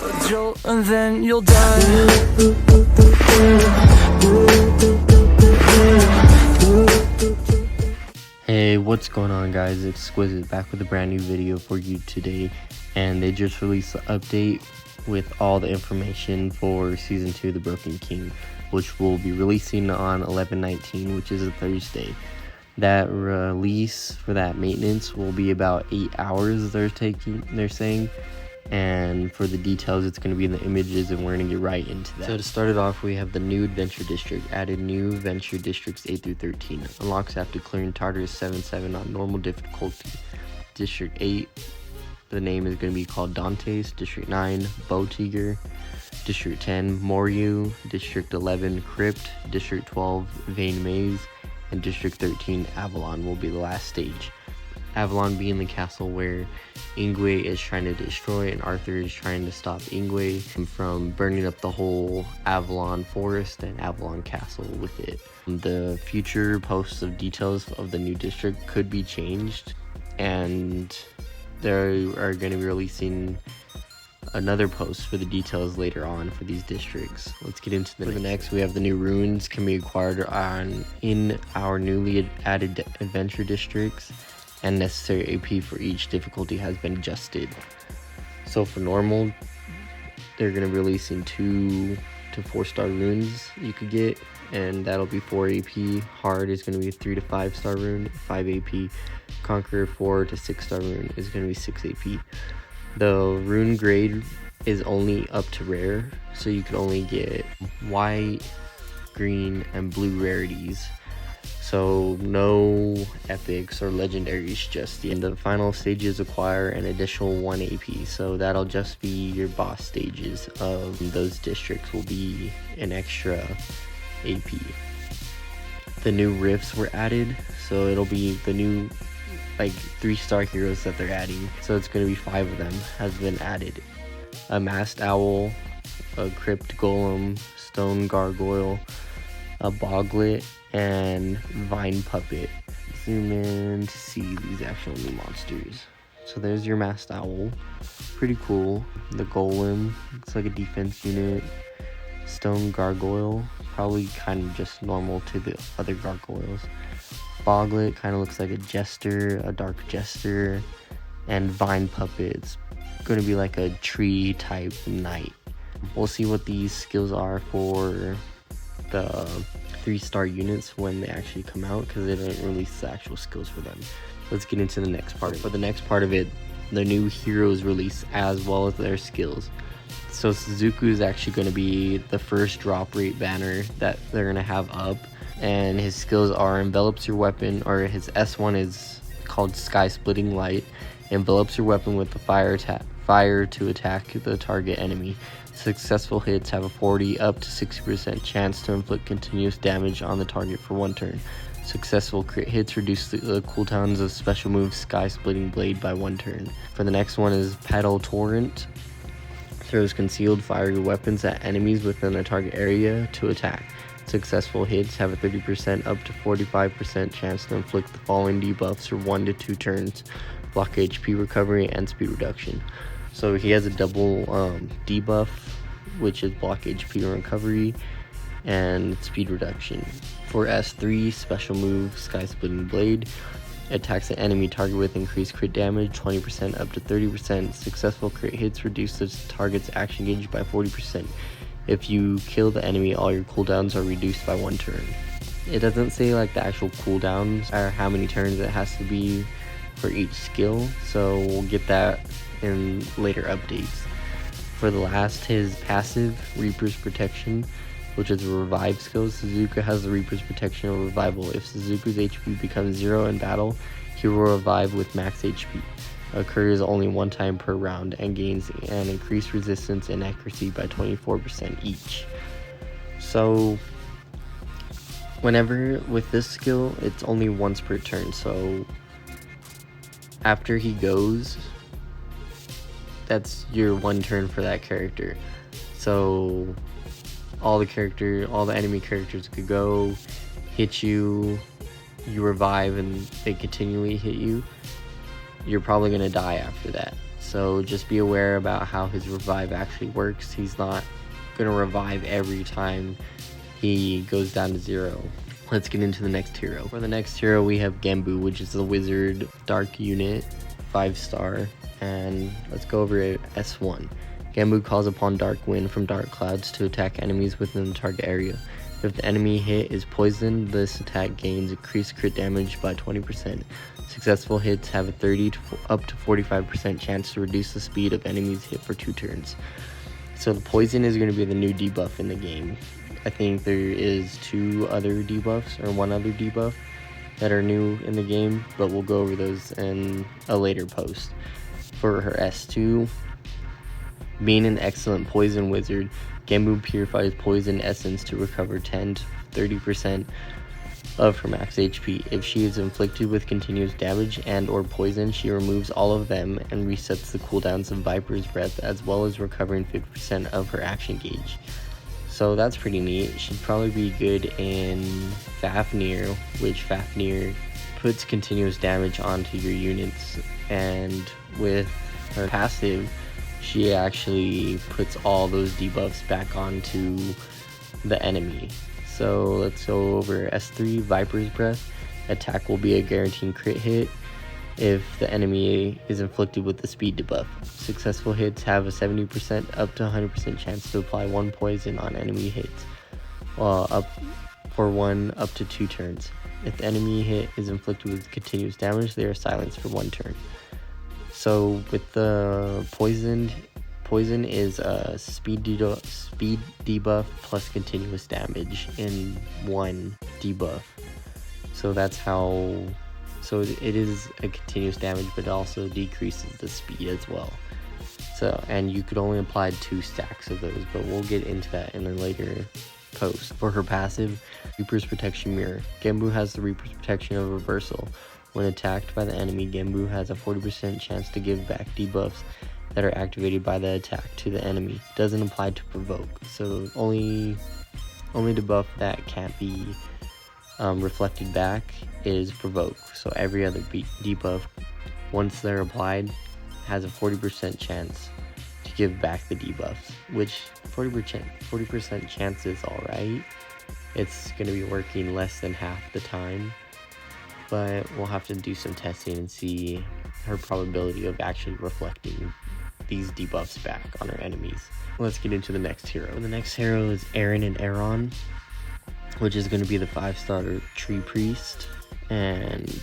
A jolt and then you'll die. Hey, what's going on guys? Exquisite back with a brand new video for you today, and they just released the update with all the information for season 2 The Broken King, which will be releasing on 11/19, which is a Thursday. That release for that maintenance will be about 8 hours they're saying, and for the details it's going to be in the images, and we're going to get right into that. So to start it off, we have the new adventure district. Added new adventure districts 8 through 13. Unlocks after clearing Tartarus 7/7 on normal difficulty. District 8, the name is going to be called Dante's. District 9, Bowtiger. District 10, Moryu. District 11, Crypt. District 12, Vein Maze. And District 13, Avalon, will be the last stage. Avalon being the castle where Ingwe is trying to destroy, and Arthur is trying to stop Ingwe from burning up the whole Avalon forest and Avalon castle with it. The future posts of details of the new district could be changed, and they are going to be releasing another post for the details later on for these districts. Let's get into the next. We have the new runes can be acquired in our newly added adventure districts, and necessary AP for each difficulty has been adjusted. So for normal, they're going to be releasing 2 to 4-star runes you could get, and that'll be 4 AP. Hard is going to be a 3 to 5-star rune, 5 AP. Conqueror 4 to 6-star rune is going to be 6 AP. The rune grade is only up to rare, so you can only get white, green, and blue rarities. So no epics or legendaries just yet. And the final stages acquire an additional 1 AP, so that'll just be your boss stages of those districts will be an extra AP. The new rifts were added, so it'll be the new 3-star heroes that they're adding. So it's going to be 5 of them has been added. A masked owl, a crypt golem, stone gargoyle, a boglet, and vine puppet. Zoom in to see these actual new monsters. So there's your masked owl, pretty cool. The golem looks like a defense unit. Stone gargoyle, probably kind of just normal to the other gargoyles. Boglet kind of looks like a jester, a dark jester. And vine puppet, it's going to be like a tree type knight. We'll see what these skills are for the 3-star units when they actually come out, because they didn't release the actual skills for them. Let's get into the next part. For the next part of it, the new heroes release as well as their skills. So Suzaku is actually going to be the first drop rate banner that they're going to have up, and his skills are envelops your weapon, or his S1 is called Sky Splitting Light. Envelops your weapon with the fire to attack the target enemy. Successful hits have a 40 up to 60% chance to inflict continuous damage on the target for 1 turn. Successful crit hits reduce the cooldowns of special move Sky Splitting Blade by 1 turn. For the next one is Pedal Torrent. Throws concealed fiery weapons at enemies within a target area to attack. Successful hits have a 30% up to 45% chance to inflict the following debuffs for 1 to 2 turns: block HP recovery and speed reduction. So he has a double debuff, which is block HP recovery and speed reduction. For S3, special move Sky Splitting Blade. Attacks an enemy target with increased crit damage 20% up to 30%. Successful crit hits reduce the target's action gauge by 40%. If you kill the enemy, all your cooldowns are reduced by 1 turn. It doesn't say the actual cooldowns or how many turns it has to be for each skill, so we'll get that in later updates. For the last, his passive, Reaper's Protection, which is a revive skill. Suzaku has the Reaper's Protection or Revival. If Suzaku's HP becomes 0 in battle, he will revive with max HP. Occurs only 1 time per round and gains an increased resistance and accuracy by 24% each. So whenever with this skill, it's only once per turn. So after he goes, that's your 1 turn for that character. So all the enemy characters could go, hit you, you revive, and they continually hit you. You're probably going to die after that. So just be aware about how his revive actually works. He's not going to revive every time he goes down to 0. Let's get into the next hero. For the next hero, we have Genbu, which is the wizard dark unit, 5-star. And let's go over it. S1. Genbu calls upon dark wind from dark clouds to attack enemies within the target area. If the enemy hit is poisoned, this attack gains increased crit damage by 20%. Successful hits have a 30 to up to 45% chance to reduce the speed of enemies hit for 2 turns. So the poison is going to be the new debuff in the game. I think there is 2 other debuffs or 1 other debuff that are new in the game, but we'll go over those in a later post. For her S2, being an excellent poison wizard, Genbu purifies poison essence to recover 10 to 30% of her max HP. If she is inflicted with continuous damage and or poison, she removes all of them and resets the cooldowns of Viper's Breath, as well as recovering 50% of her action gauge. So that's pretty neat. She'd probably be good in Fafnir, which Fafnir puts continuous damage onto your units, and with her passive, she actually puts all those debuffs back onto the enemy. So let's go over S3, Viper's Breath. Attack will be a guaranteed crit hit if the enemy is inflicted with the speed debuff. Successful hits have a 70% up to 100% chance to apply 1 poison on enemy hits, up for 1 up to 2 turns. If the enemy hit is inflicted with continuous damage, they are silenced for 1 turn. So with the poison is a speed debuff plus continuous damage in 1 debuff. So that's how. So it is a continuous damage, but it also decreases the speed as well. So, and you could only apply 2 stacks of those, but we'll get into that in a later post. For her passive, Reaper's Protection Mirror. Genbu has the Reaper's Protection of Reversal. When attacked by the enemy, Genbu has a 40% chance to give back debuffs that are activated by the attack to the enemy. Doesn't apply to provoke, so only debuff that can't be reflected back is provoke. So every other debuff, once they're applied, has a 40% chance to give back the debuffs, which 40% chance is alright. It's going to be working less than half the time, but we'll have to do some testing and see her probability of actually reflecting these debuffs back on our enemies. Let's get into the next hero. The next hero is Arryan Arawn, which is going to be the 5-star tree priest, and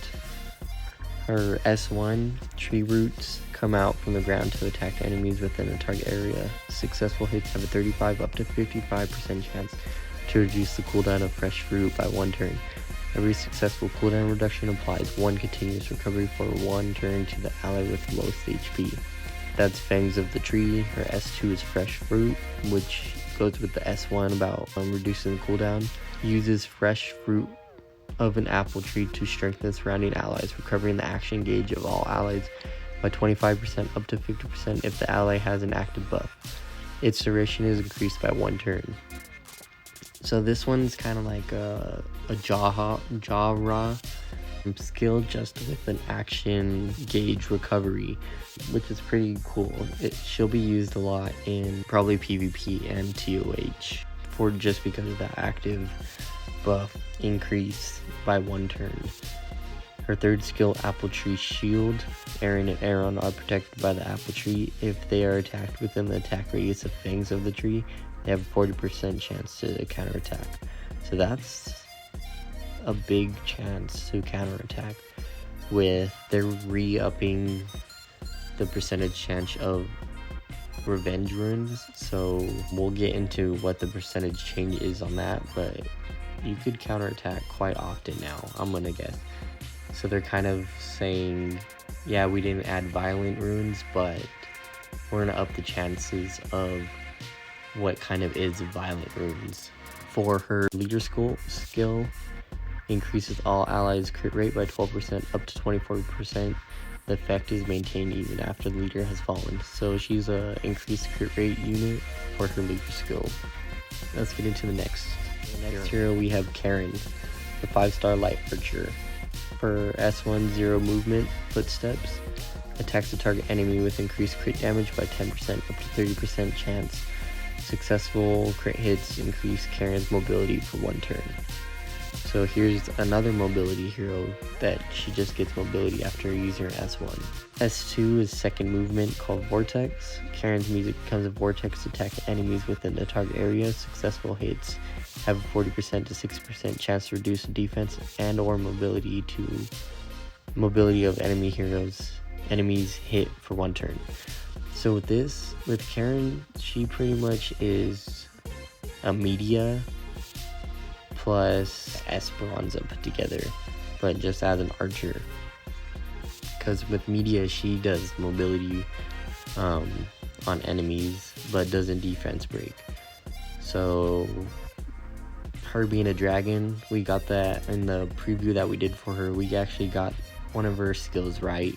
her S1 tree roots come out from the ground to attack enemies within the target area. Successful hits have a 35 up to 55% chance to reduce the cooldown of fresh fruit by 1 turn. Every successful cooldown reduction applies 1 continuous recovery for 1 turn to the ally with the lowest HP. That's Fangs of the Tree. Her S2 is Fresh Fruit, which goes with the S1 about reducing the cooldown. Uses fresh fruit of an apple tree to strengthen surrounding allies, recovering the action gauge of all allies by 25% up to 50% if the ally has an active buff. Its duration is increased by 1 turn. So this one's kind of like a Jara skill, just with an action gauge recovery, which is pretty cool. She'll be used a lot in probably PvP and TOH just because of that active buff increase by 1 turn. Her 3rd skill, Apple Tree Shield. Arryan and Arawn are protected by the apple tree. If they are attacked within the attack radius of Fangs of the Tree, they have a 40% chance to counterattack. So that's a big chance to counterattack, with they're re-upping the percentage chance of revenge runes. So we'll get into what the percentage change is on that, but you could counterattack quite often now, I'm gonna guess. So they're kind of saying, yeah, we didn't add violent runes, but we're gonna up the chances of what kind of is violent runes. For her leader skill, increases all allies crit rate by 12% up to 24%. The effect is maintained even after the leader has fallen. So she's a increased crit rate unit for her leader skill. Let's get into the next hero. We have Karen, the 5-star light archer. For S1 0 movement footsteps, Attacks the target enemy with increased crit damage by 10% up to 30% chance. Successful crit hits increase Karen's mobility for 1 turn. So here's another mobility hero that she just gets mobility after using her S1. S2 is second movement called Vortex. Karen's music becomes a vortex to attack enemies within the target area. Successful hits have a 40% to 60% chance to reduce the defense and or mobility of enemies hit for 1 turn. So with Karen, she pretty much is a media plus Esperanza put together, but just as an archer. Because with media, she does mobility on enemies, but doesn't defense break. So her being a dragon, we got that in the preview that we did for her. We actually got one of her skills right,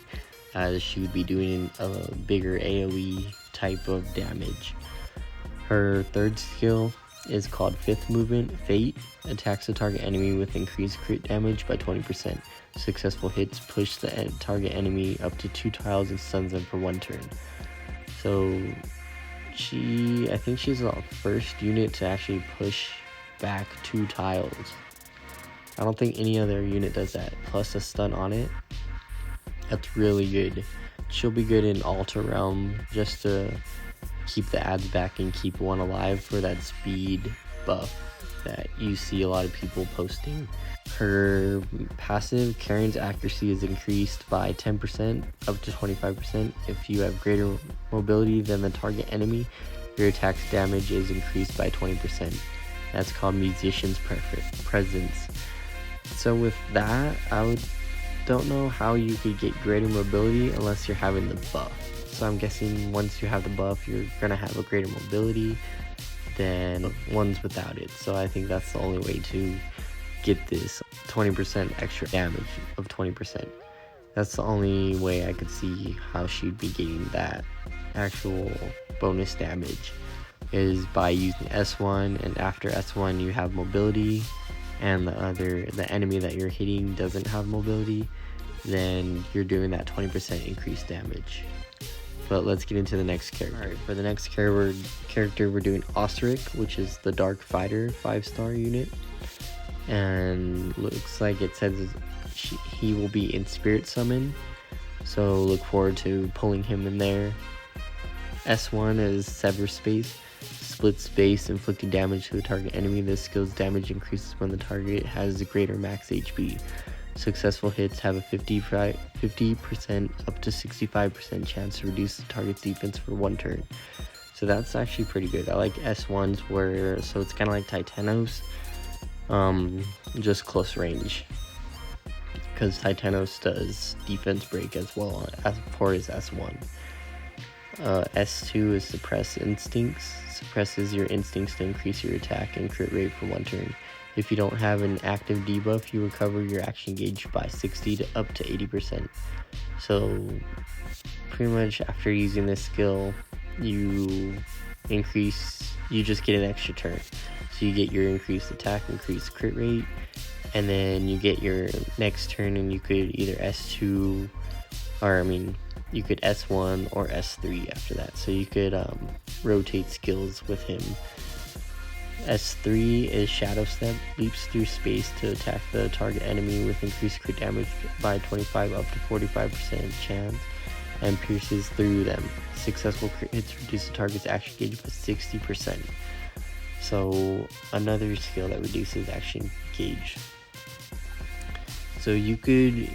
as she would be doing a bigger AoE type of damage. Her third skill is called Fifth Movement, Fate. Attacks the target enemy with increased crit damage by 20%. Successful hits push the target enemy up to 2 tiles and stuns them for 1 turn. So I think she's the first unit to actually push back 2 tiles. I don't think any other unit does that, plus a stun on it. That's really good. She'll be good in Alta Realm just to keep the ads back and keep one alive for that speed buff that you see a lot of people posting. Her passive, Karen's accuracy is increased by 10% up to 25%. If you have greater mobility than the target enemy, your attack's damage is increased by 20%. That's called Musician's Presence. So with that, don't know how you could get greater mobility unless you're having the buff. So I'm guessing once you have the buff, you're gonna have a greater mobility than ones without it. So I think that's the only way to get this 20% extra damage of 20%. That's the only way I could see how she'd be getting that actual bonus damage, is by using S1, and after S1 you have mobility, and the enemy that you're hitting doesn't have mobility, then you're doing that 20% increased damage. But let's get into the next character. Alright, for the next character we're doing Osric, which is the Dark Fighter 5-star unit. And looks like it says he will be in Spirit Summon, so look forward to pulling him in there. S1 is Sever Space. Split space, inflicting damage to the target enemy. This skill's damage increases when the target has greater max HP. Successful hits have a 50% up to 65% chance to reduce the target's defense for 1 turn. So that's actually pretty good. I like S1s so it's kind of like Titanos, just close range. Because Titanos does defense break as well as far as S1. S2 is Suppress Instincts. Suppresses your instincts to increase your attack and crit rate for 1 turn. If you don't have an active debuff, you recover your action gauge by 60 to up to 80%. So pretty much after using this skill, you just get an extra turn. So you get your increased attack, increased crit rate, and then you get your next turn, and you could either you could S1 or S3 after that. So you could rotate skills with him. S3 is Shadow Step, leaps through space to attack the target enemy with increased crit damage by 25 up to 45% chance, and pierces through them. Successful crit hits reduce the target's action gauge by 60%. So another skill that reduces action gauge. So you could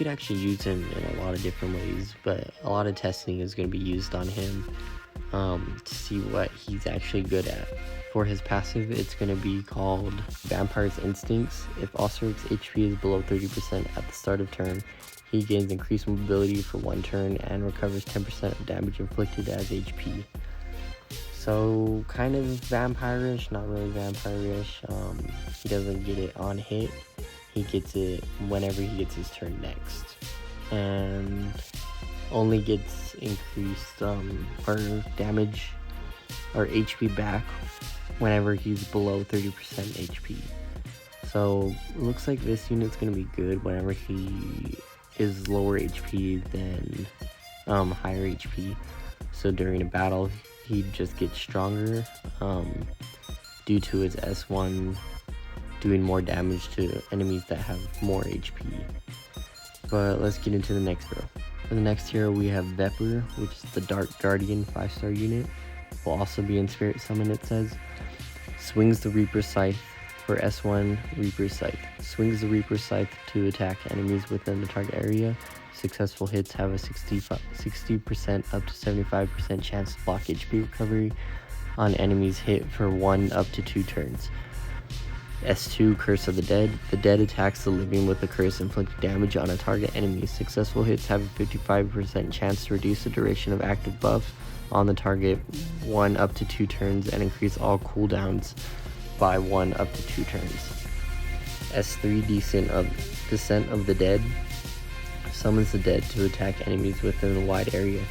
actually use him in a lot of different ways, but a lot of testing is going to be used on him to see what he's actually good at. For his passive, it's going to be called Vampire's Instincts. If Osric's HP is below 30% at the start of turn, he gains increased mobility for 1 turn and recovers 10% of damage inflicted as HP. So kind of vampire-ish, not really vampire-ish. He doesn't get it on hit. He gets it whenever he gets his turn next. And only gets increased or damage or HP back whenever he's below 30% HP. So looks like this unit's gonna be good whenever he is lower HP than higher HP. So during a battle, he just gets stronger due to his S1 doing more damage to enemies that have more HP. But let's get into the next hero. For the next hero, we have Vepar, which is the Dark Guardian 5-star unit. Will also be in Spirit Summon, it says. Swings the Reaper Scythe for S1 Reaper Scythe. Swings the Reaper Scythe to attack enemies within the target area. Successful hits have a 60% up to 75% chance to block HP recovery on enemies hit for 1 up to 2 turns. S2 Curse of the Dead. The dead attacks the living with a curse inflicting damage on a target enemy. Successful hits have a 55% chance to reduce the duration of active buffs on the target 1 up to 2 turns and increase all cooldowns by 1 up to 2 turns. S3 Descent of the Dead. Summons the dead to attack enemies within a wide area.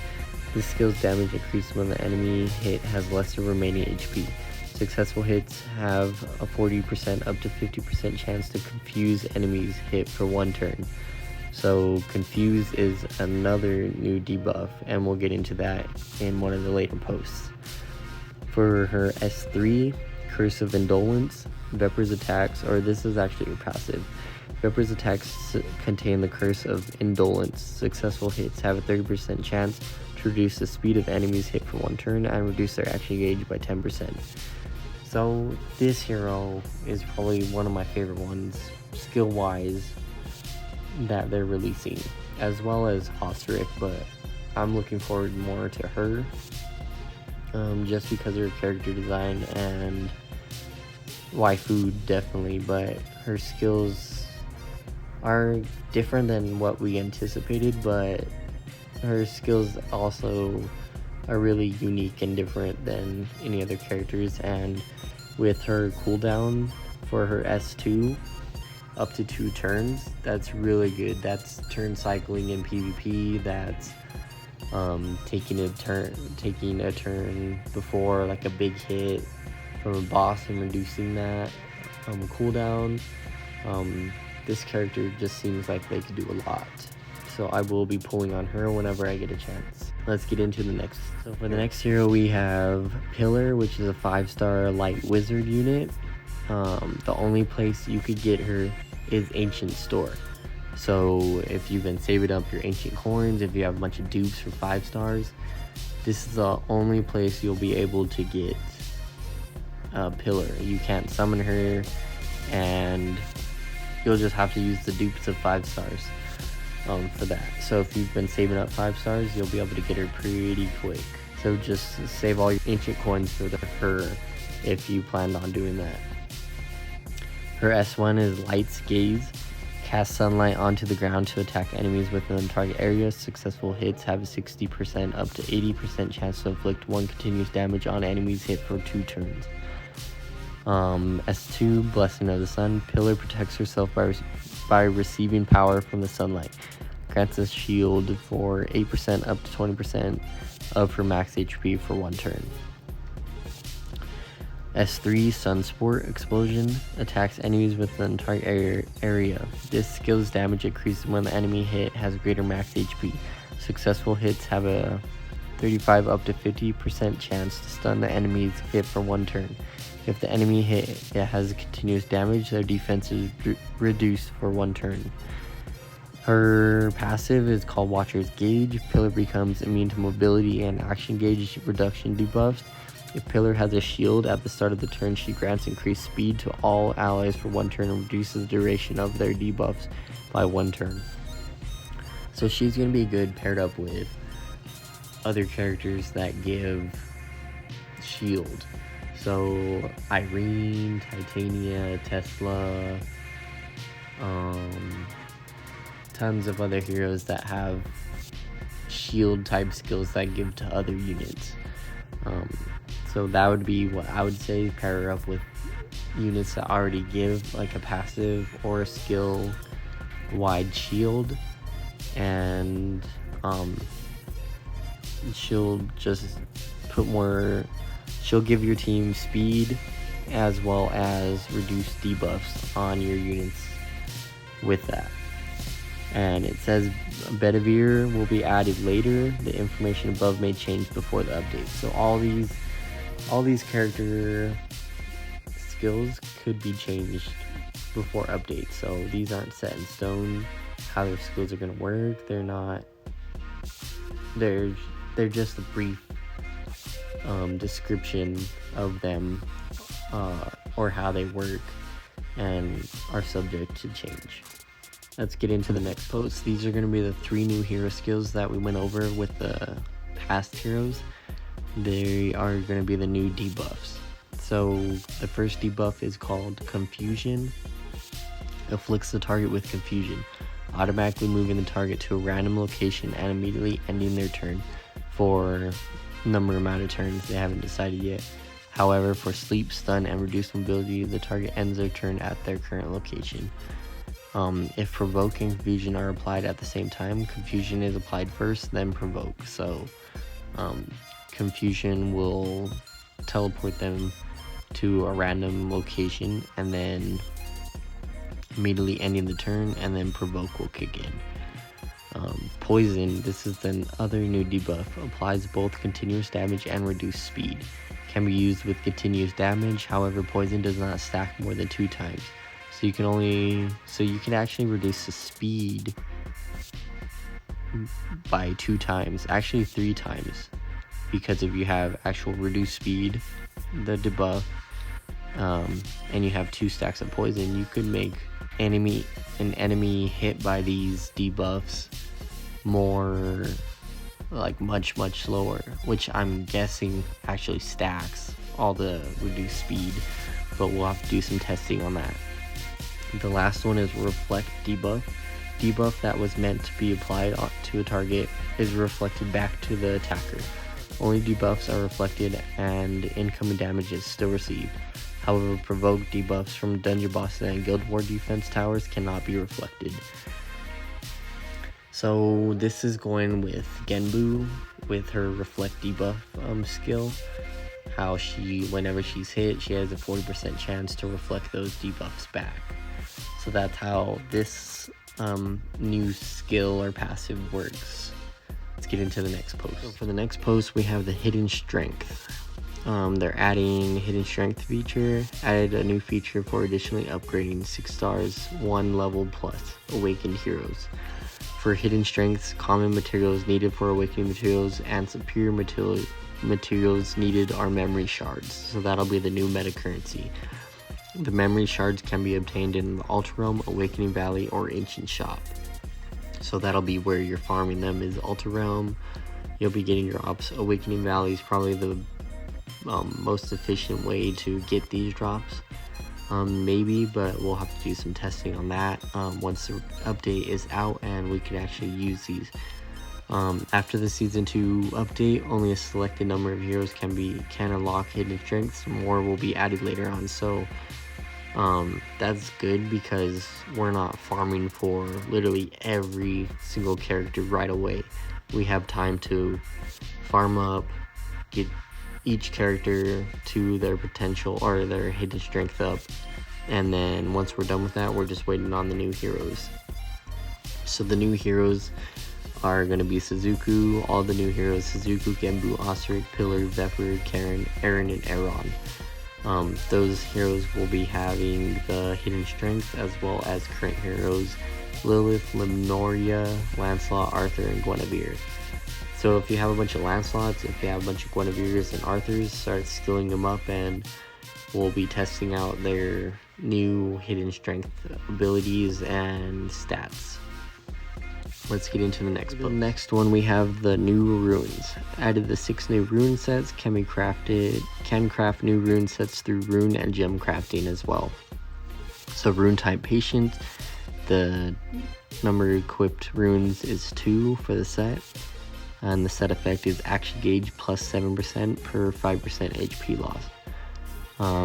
This skill's damage increases when the enemy hit has lesser remaining HP. Successful hits have a 40% up to 50% chance to confuse enemies hit for 1 turn. So Confuse is another new debuff, and we'll get into that in one of the later posts. For her S3, Curse of Indolence, Vepar's attacks, or this is actually her passive. Vepar's attacks contain the Curse of Indolence. Successful hits have a 30% chance to reduce the speed of enemies hit for 1 turn and reduce their action gauge by 10%. So this hero is probably one of my favorite ones, skill-wise, that they're releasing, as well as Osric, but I'm looking forward more to her, just because of her character design and waifu definitely, but her skills are different than what we anticipated, but her skills also are really unique and different than any other characters. And with her cooldown for her S2 up to 2 turns, that's really good. That's turn cycling in PvP. That's taking a turn before like a big hit from a boss and reducing that cooldown. This character just seems like they could do a lot, so I will be pulling on her whenever I get a chance. Let's get into the next. So for the next hero, we have Pilar, which is a 5-star light wizard unit. The only place you could get her is Ancient Store. So if you've been saving up your ancient coins, if you have a bunch of dupes for 5 stars, this is the only place you'll be able to get Pilar. You can't summon her, and you'll just have to use the dupes of 5 stars for that. So if you've been saving up 5 stars, you'll be able to get her pretty quick. So just save all your ancient coins for her if you planned on doing that. Her S1 is Light's Gaze. Cast sunlight onto the ground to attack enemies within the target area. Successful hits have a 60% up to 80% chance to inflict 1 continuous damage on enemies hit for 2 turns. S2, Blessing of the Sun. Pilar protects herself by receiving power from the sunlight. Grants a shield for 8% up to 20% of her max HP for 1 turn. S3, Sunsport Explosion. Attacks enemies within the target area. This skill's damage increases when the enemy hit has greater max HP. Successful hits have a 35 up to 50% chance to stun the enemy's hit for 1 turn. If the enemy hit has continuous damage, their defense is reduced for 1 turn. Her passive is called Watcher's Gauge. Pilar becomes immune to mobility and action gauge reduction debuffs. If Pilar has a shield at the start of the turn, she grants increased speed to all allies for 1 turn and reduces the duration of their debuffs by 1 turn. So she's going to be good paired up with other characters that give shield. So Irene, Titania, Tesla, tons of other heroes that have shield type skills that give to other units. So that would be what I would say, pair her up with units that already give like a passive or a skill wide shield, and she'll just put more, she'll give your team speed as well as reduce debuffs on your units with that. And it says Bedivere will be added later. The information above may change before the update. So all these character skills could be changed before updates. So these aren't set in stone how their skills are going to work. They're just a brief description of them or how they work and are subject to change. Let's get into the next post. These are going to be the 3 new hero skills that we went over with the past heroes. They are going to be the new debuffs. So the first debuff is called Confusion. Afflicts the target with confusion, automatically moving the target to a random location and immediately ending their turn for number amount of turns they haven't decided yet. However, for sleep, stun, and reduced mobility, the target ends their turn at their current location. If provoke and confusion are applied at the same time, confusion is applied first, then provoke. So confusion will teleport them to a random location and then immediately ending the turn, and then provoke will kick in. Poison, this is the other new debuff, applies both continuous damage and reduced speed. Can be used with continuous damage, however poison does not stack more than 2 times. So you can actually reduce the speed by 2 times, actually 3 times, because if you have actual reduced speed, the debuff, and you have 2 stacks of poison, you could make an enemy hit by these debuffs more, like much slower, which I'm guessing actually stacks all the reduced speed, but we'll have to do some testing on that. The last one is Reflect debuff. Debuff that was meant to be applied to a target is reflected back to the attacker. Only debuffs are reflected and incoming damage is still received. However, provoke debuffs from dungeon bosses and guild war defense towers cannot be reflected. So this is going with Genbu with her reflect debuff skill. How whenever she's hit, she has a 40% chance to reflect those debuffs back. So that's how this new skill or passive works. Let's get into the next post. So for the next post, we have the Hidden Strength. They're adding Hidden Strength feature, added a new feature for additionally upgrading 6 stars, 1 level plus Awakened Heroes. For Hidden Strengths, common materials needed for Awakening materials and superior materials needed are memory shards. So that'll be the new meta currency. The memory shards can be obtained in the Ultra Realm, Awakening Valley, or Ancient Shop. So that'll be where you're farming them, is Ultra Realm. You'll be getting your ops. Awakening Valley is probably the most efficient way to get these drops. Maybe, but we'll have to do some testing on that once the update is out and we can actually use these. After the Season 2 update, only a selected number of heroes can unlock Hidden Strengths. More will be added later on, so that's good because we're not farming for literally every single character right away. We have time to farm up, get each character to their potential or their Hidden Strength up, and then once we're done with that, we're just waiting on the new heroes. So the new heroes are going to be Suzaku, all the new heroes: Suzaku, Genbu, Osric, Pilar, Vepar, Karen, Arryan, and Arawn. Those heroes will be having the Hidden Strength, as well as current heroes Lilith, Limnoria, Lancelot, Arthur, and Guinevere. So if you have a bunch of Lancelots, if you have a bunch of Guineveres and Arthurs, start skilling them up, and we'll be testing out their new Hidden Strength abilities and stats. Let's get into the next book. The next one, we have the new runes. Added the 6 new rune sets, can craft new rune sets through rune and gem crafting as well. So rune type Patient, the number equipped runes is 2 for the set. And the set effect is action gauge plus 7% per 5% HP loss.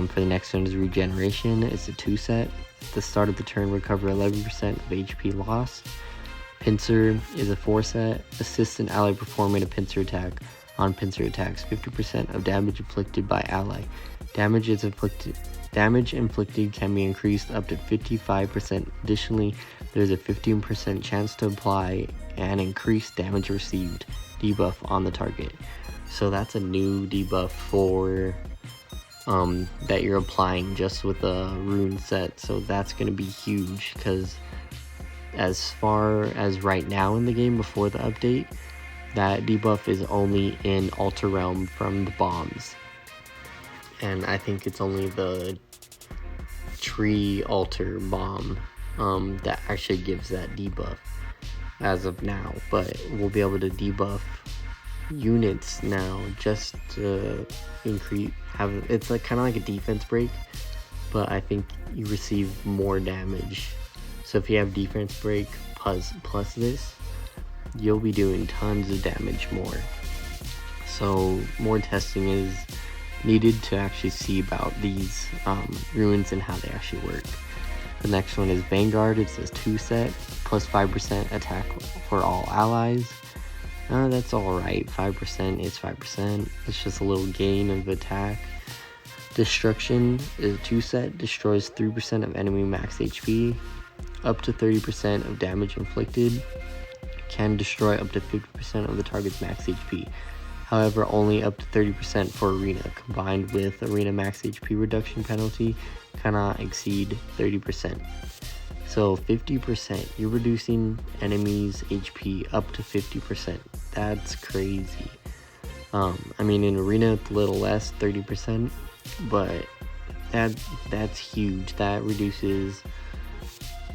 For the next one is regeneration. It's a 2 set. At the start of the turn, recover 11% of HP loss. Pincer is a 4 set. Assist an ally performing a pincer attack. on pincer attacks, 50% of damage inflicted by ally. Damage inflicted can be increased up to 55%. Additionally, there's a 15% chance to apply an increased damage received debuff on the target. So that's a new debuff for that you're applying just with a rune set. So that's going to be huge, because as far as right now in the game before the update, that debuff is only in Altar Realm from the bombs. And I think it's only the tree altar bomb that actually gives that debuff as of now. But we'll be able to debuff units now just to it's like kind of like a defense break, but I think you receive more damage. So if you have defense break plus this, you'll be doing tons of damage more. So more testing is needed to actually see about these runes and how they actually work. The next one is Vanguard. It says 2 set plus 5% attack for all allies. That's alright. 5% is 5%. It's just a little gain of attack. Destruction is 2 set, destroys 3% of enemy max HP, up to 30% of damage inflicted, can destroy up to 50% of the target's max HP. However, only up to 30% for Arena, combined with Arena max HP reduction penalty, cannot exceed 30%. So 50%, you're reducing enemies' HP up to 50%. That's crazy. I mean, in Arena it's a little less, 30%, but that's huge. That reduces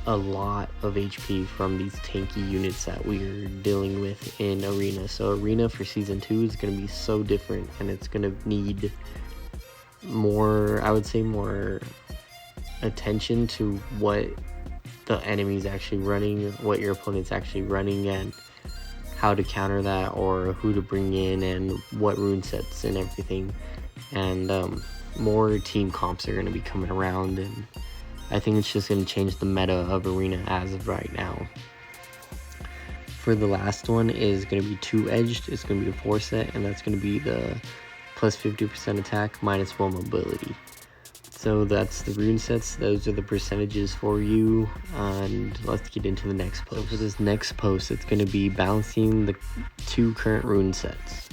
a lot of HP from these tanky units that we're dealing with in Arena. So Arena for Season 2 is going to be so different, and it's going to need more, I would say, more attention to what the enemy's actually running, what your opponent's actually running, and how to counter that, or who to bring in, and what rune sets and everything. And more team comps are going to be coming around, and I think it's just going to change the meta of Arena as of right now. For the last one is going to be 2-edged. It's going to be the 4 set, and that's going to be the plus 50% attack minus 1 mobility. So that's the rune sets. Those are the percentages for you, and let's get into the next post. So for this next post, it's going to be balancing the 2 current rune sets.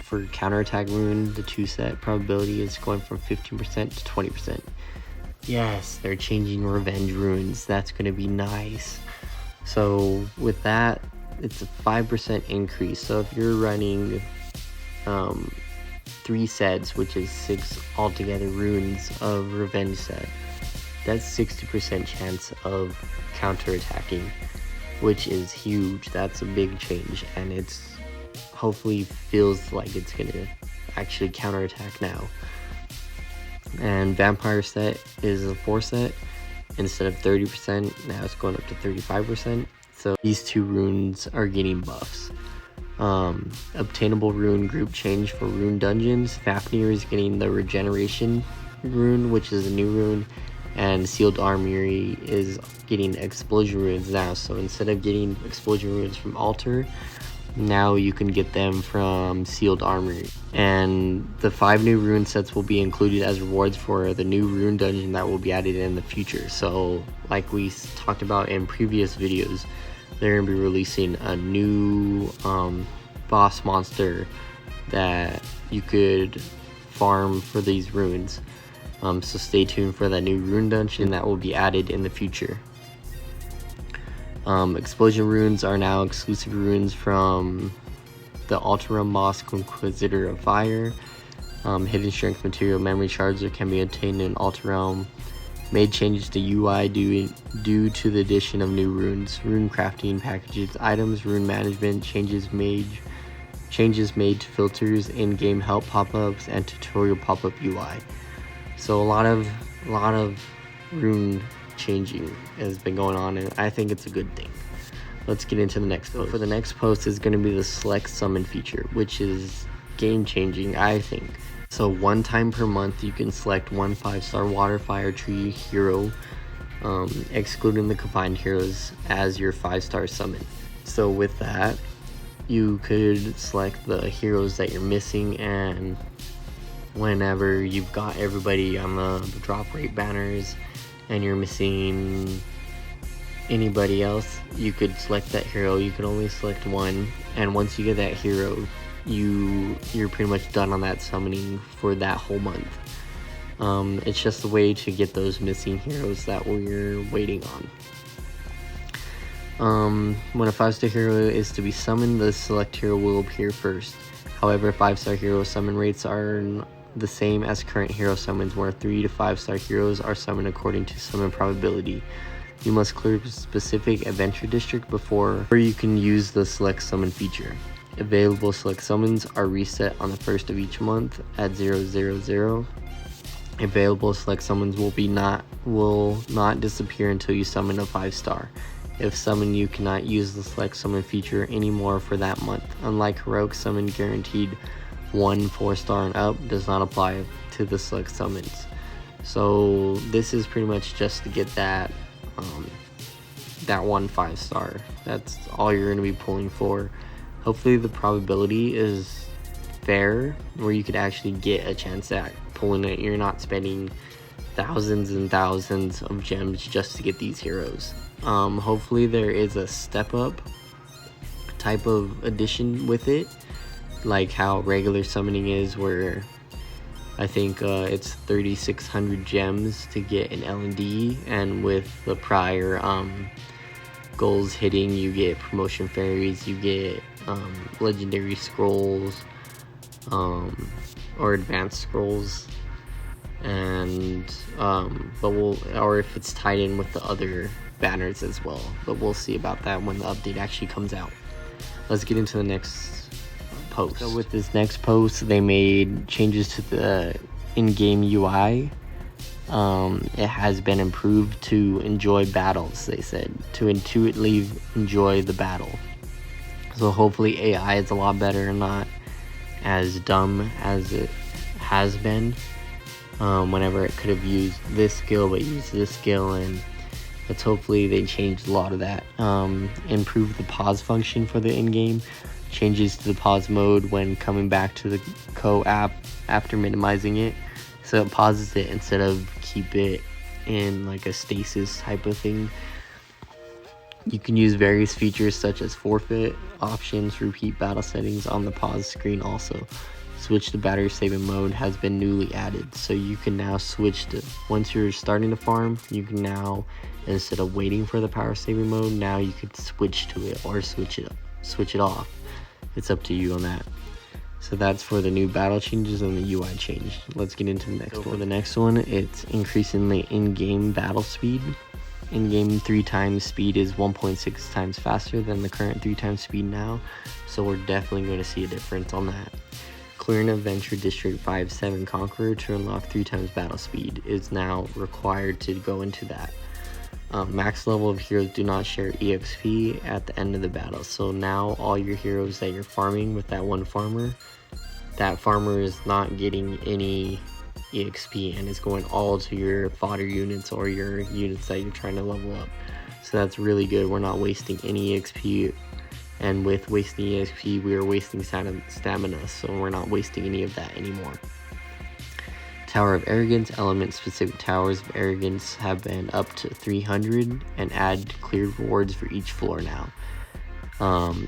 For counterattack rune, the 2 set probability is going from 15% to 20%. Yes, they're changing revenge runes. That's going to be nice. So with that, it's a 5% increase. So if you're running 3 sets, which is 6 altogether runes of revenge set, that's 60% chance of counterattacking, which is huge. That's a big change, and it's hopefully feels like it's gonna actually counterattack now. And Vampire set is a 4 set. Instead of 30%, now it's going up to 35%. So these 2 runes are getting buffs. Obtainable rune group change for rune dungeons. Fafnir is getting the regeneration rune, which is a new rune, and Sealed Armory is getting explosion runes now. So instead of getting explosion runes from Altar, now you can get them from Sealed Armory. And the 5 new rune sets will be included as rewards for the new rune dungeon that will be added in the future. So like we talked about in previous videos, they're going to be releasing a new boss monster that you could farm for these runes. So stay tuned for that new rune dungeon that will be added in the future. Explosion runes are now exclusive runes from the Altar Realm boss, Inquisitor of Fire. Hidden strength material memory shards can be obtained in Altar Realm. Made changes to UI due to the addition of new runes, rune crafting packages, items, rune management, changes made to filters, in-game help pop-ups, and tutorial pop-up UI. So a lot of rune changing has been going on, and I think it's a good thing. Let's get into the next post. For the next post is going to be the select summon feature, which is game changing, I think. So 1 time per month you can select 1 5-star water, fire, tree hero, excluding the combined heroes, as your 5-star summon. So with that, you could select the heroes that you're missing, and whenever you've got everybody on the drop rate banners and you're missing anybody else, you could select that hero. You can only select one, and once you get that hero, you're pretty much done on that summoning for that whole month. It's just a way to get those missing heroes that we're waiting on. When a 5-star hero is to be summoned, the select hero will appear first. However, 5-star hero summon rates are the same as current hero summons, where 3 to 5-star heroes are summoned according to summon probability. You must clear a specific adventure district before you can use the select summon feature. Available select summons are reset on the first of each month at 000. Available select summons will not disappear until you summon a 5-star. If summoned, you cannot use the select summon feature anymore for that month. Unlike heroic summon, guaranteed 1 4-star and up does not apply to the select summons. So this is pretty much just to get that one 5-star. That's all you're going to be pulling for. Hopefully the probability is fair, where you could actually get a chance at pulling it. You're not spending thousands and thousands of gems just to get these heroes. Hopefully there is a step up type of addition with it, like how regular summoning is, where I think it's 3,600 gems to get an L&D, and with the prior goals hitting, you get promotion fairies, you get legendary scrolls, or advanced scrolls, and or if it's tied in with the other banners as well, but we'll see about that when the update actually comes out. Let's get into the next post. So with this next post, they made changes to the in-game UI. It has been improved to enjoy battles, they said, to intuitively enjoy the battle. So hopefully AI is a lot better and not as dumb as it has been. Whenever it could have used this skill but used this skill, and let's hopefully they changed a lot of that. Improve the pause function for the in-game. Changes to the pause mode when coming back to the co-app after minimizing it, so it pauses it instead of keep it in like a stasis type of thing. You can use various features such as forfeit options, repeat battle settings on the pause screen. Also, switch to battery saving mode has been newly added, so you can now switch to, once you're starting to farm, you can now, instead of waiting for the power saving mode, now you could switch to it or switch it off. It's up to you on that. So that's for the new battle changes and the UI change. Let's get into the next one. For the next one, it's increasing the in-game battle speed. In-game 3 times speed is 1.6 times faster than the current 3 times speed now, so we're definitely going to see a difference on that. Clearing Adventure District 5-7 Conqueror to unlock 3 times battle speed is now required to go into that. Max level of heroes do not share EXP at the end of the battle, so now all your heroes that you're farming with that one farmer, that farmer is not getting any EXP, and it's going all to your fodder units or your units that you're trying to level up. So that's really good. We're not wasting any EXP, and with wasting EXP we are wasting stamina, so we're not wasting any of that anymore. Tower of Arrogance. Element specific towers of arrogance have been up to 300 and add cleared rewards for each floor now.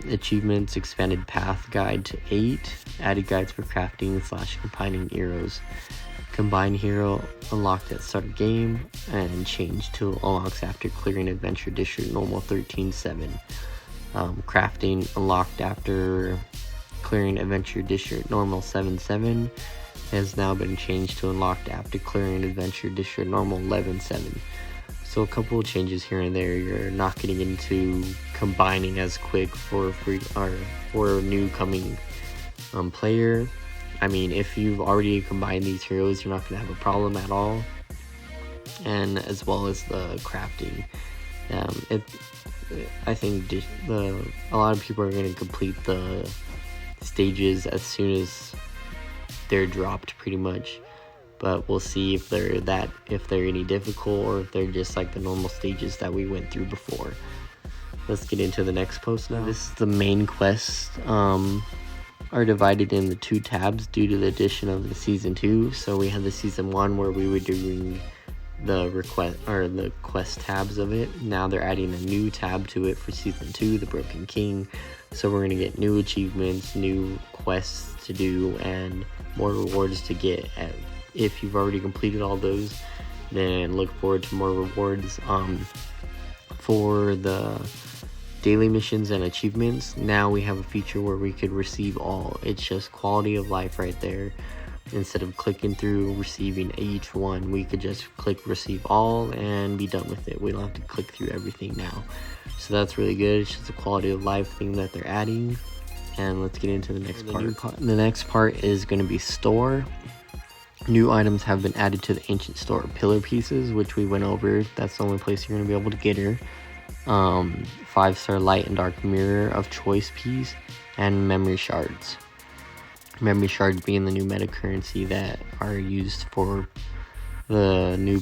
Achievements expanded path guide to 8, added guides for crafting / combining heroes. Combined hero unlocked at start of game, and changed to unlocks after clearing Adventure District normal 13-7. Crafting unlocked after clearing Adventure District normal 7-7 has now been changed to unlocked after clearing Adventure District normal 11-7. So a couple of changes here and there. You're not getting into combining as quick for a new coming player. I mean, if you've already combined these heroes, you're not going to have a problem at all. And as well as the crafting, I think a lot of people are going to complete the stages as soon as they're dropped, pretty much. But we'll see if they're any difficult, or if they're just like the normal stages that we went through before. Let's get into the next post now. This is the main quest. Are divided into 2 tabs due to the addition of the season 2. So we had the season 1 where we were doing the request or the quest tabs of it. Now they're adding a new tab to it for season 2, the Broken King. So we're gonna get new achievements, new quests to do, and more rewards to get. If you've already completed all those, then look forward to more rewards. For the daily missions and achievements, now we have a feature where we could receive all. It's just quality of life right there. Instead of clicking through receiving each one, we could just click receive all and be done with it. We don't have to click through everything now. So that's really good. It's just a quality of life thing that they're adding. And let's get into the next part. The next part is going to be store. New items have been added to the ancient store. Pillar pieces, which we went over. That's the only place you're going to be able to get her. 5-star light and dark mirror of choice piece, and memory shards. Memory shards being the new meta currency that are used for the new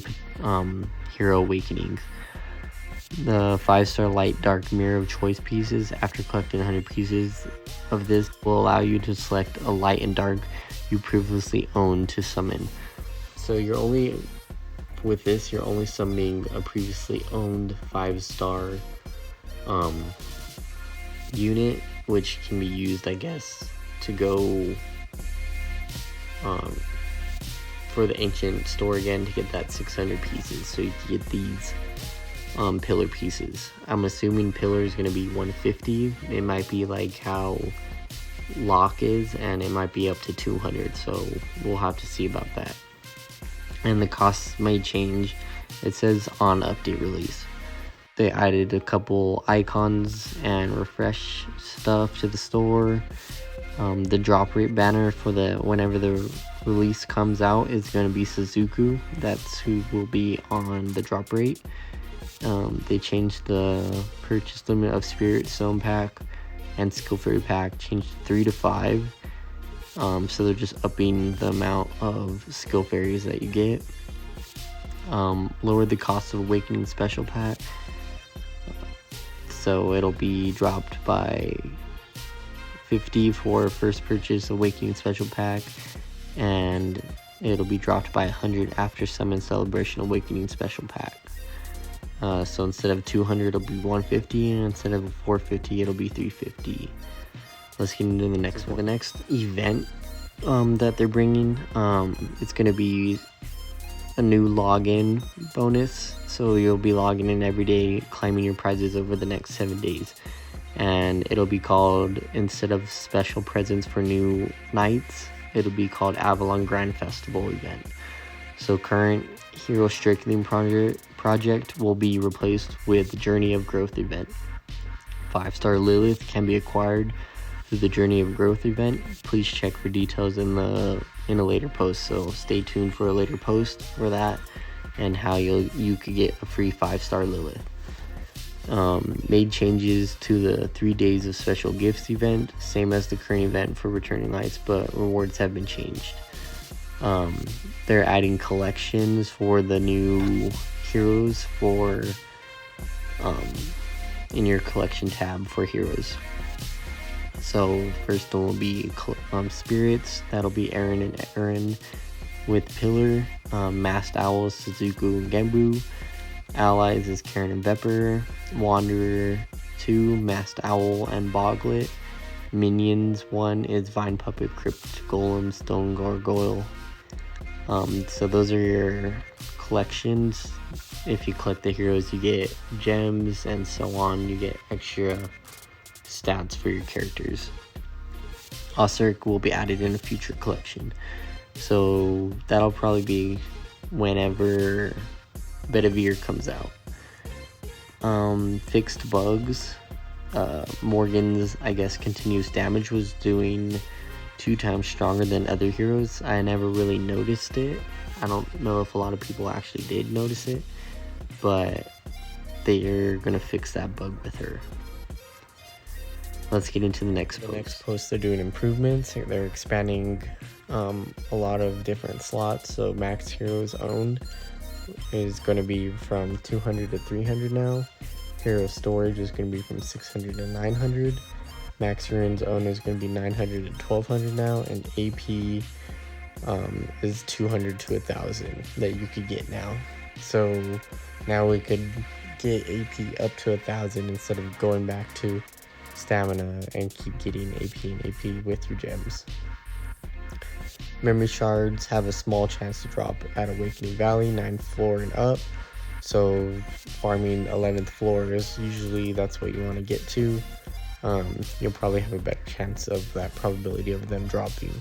hero awakenings. The 5-star light dark mirror of choice pieces, after collecting 100 pieces of this, will allow you to select a light and dark you previously owned to summon. So you're only summoning a previously owned 5-star unit, which can be used, I guess, to go for the ancient store again to get that 600 pieces. So you can get these pillar pieces. I'm assuming pillar is going to be 150. It might be like how lock is, and it might be up to 200, so we'll have to see about that. And the costs may change. It says on update release. They added a couple icons and refresh stuff to the store. The drop rate banner for whenever the release comes out is going to be Suzaku. That's who will be on the drop rate. They changed the purchase limit of Spirit Stone Pack and Skill Fairy Pack, changed 3 to 5. So they're just upping the amount of skill fairies that you get. Lowered the cost of Awakening Special Pack. So it'll be dropped by 50 for first purchase Awakening Special Pack, and it'll be dropped by 100 after Summon Celebration Awakening Special Pack. So instead of 200, it'll be 150, and instead of 450, it'll be 350. Let's get into the next one. The next event that they're bringing, it's going to be a new login bonus. So you'll be logging in every day, claiming your prizes over the next 7 days. And it'll be called, instead of special presents for new nights, it'll be called Avalon Grand Festival event. So current Hero Strengthening project will be replaced with Journey of Growth event. 5-star Lilith can be acquired through the Journey of Growth event. Please check for details in a later post. So stay tuned for a later post for that and how you could get a free 5-star Lilith. Made changes to the 3 days of special gifts event, same as the current event for returning lights, but rewards have been changed. They're adding collections for the new heroes for in your collection tab for heroes. So first one will be spirits. That'll be Arryan and Arawn with Pilar, Masked Owl, Suzaku, and Genbu. Allies is Karen and Vepar. Wanderer 2, Masked Owl and Boglet. Minions 1 is Vine Puppet, Crypt Golem, Stone Gargoyle. So those are your collections. If you collect the heroes, you get gems and so on. You get extra stats for your characters. Osric will be added in a future collection. So that'll probably be whenever Vepar comes out. Fixed bugs. Morgan's, I guess, continuous damage was doing 2 times stronger than other heroes. I never really noticed it. I don't know if a lot of people actually did notice it, but they're gonna fix that bug with her. Let's get into the next post. The next post, they're doing improvements. They're expanding a lot of different slots. So max heroes owned is going to be from 200 to 300 now. hero storage is going to be from 600 to 900. Max runes owned is going to be 900 to 1200 now, and AP is 200 to 1000 that you could get now. So now we could get AP up to 1000 instead of going back to stamina and keep getting AP and AP with your gems. Memory shards have a small chance to drop at Awakening Valley, 9th floor and up. So farming 11th floor is usually that's what you want to get to. You'll probably have a better chance of that probability of them dropping.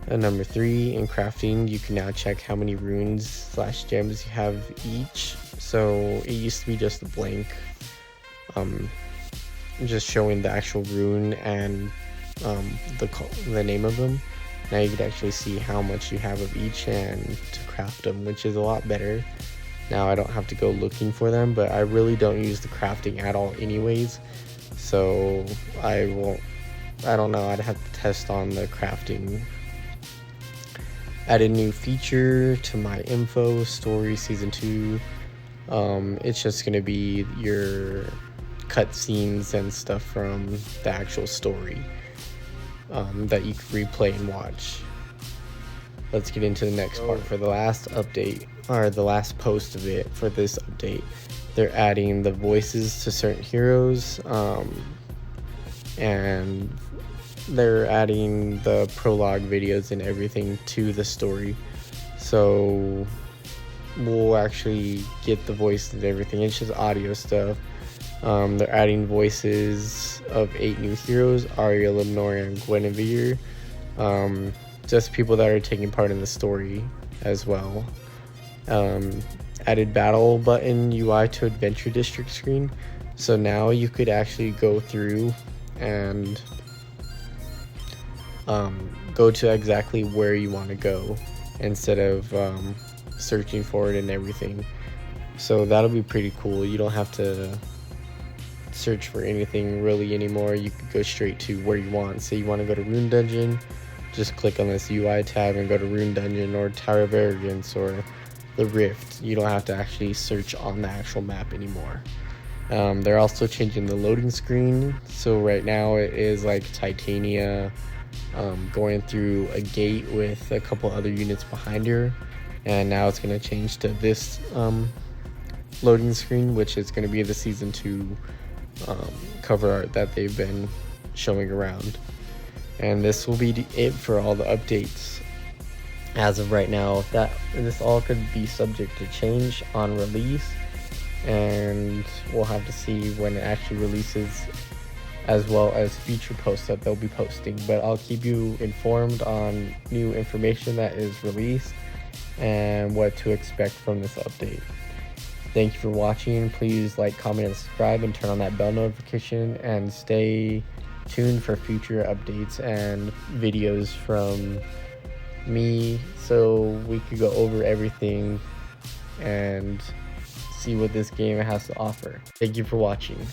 Number 3, in crafting, you can now check how many runes / gems you have each. So it used to be just a blank, just showing the actual rune and the name of them. Now you can actually see how much you have of each and to craft them, which is a lot better. Now I don't have to go looking for them, but I really don't use the crafting at all anyways. So I don't know, I'd have to test on the crafting. Add a new feature to my info story season 2. It's just gonna be your cutscenes and stuff from the actual story that you can replay and watch. Let's get into the next part. For the last update, or the last post of it for this update, they're adding the voices to certain heroes, and they're adding the prologue videos and everything to the story. So we'll actually get the voices and everything. It's just audio stuff. They're adding voices of 8 new heroes: Arya, Lenore, and Guinevere. Just people that are taking part in the story as well. Added battle button UI to Adventure District screen. So now you could actually go through and go to exactly where you want to go instead of searching for it and everything. So that'll be pretty cool. You don't have to search for anything really anymore. You could go straight to where you want. Say you want to go to Rune Dungeon, just click on this UI tab and go to Rune Dungeon or Tower of Arrogance or the Rift. You don't have to actually search on the actual map anymore. They're also changing the loading screen. So right now it is like Titania going through a gate with a couple other units behind her, and now it's going to change to this loading screen, which is going to be the season 2 cover art that they've been showing around. And this will be it for all the updates as of right now. This all could be subject to change on release, and we'll have to see when it actually releases, as well as future posts that they'll be posting. But I'll keep you informed on new information that is released and what to expect from this update. Thank you for watching. Please like, comment, and subscribe, and turn on that bell notification, and stay tuned for future updates and videos from me so we could go over everything and see what this game has to offer. Thank you for watching.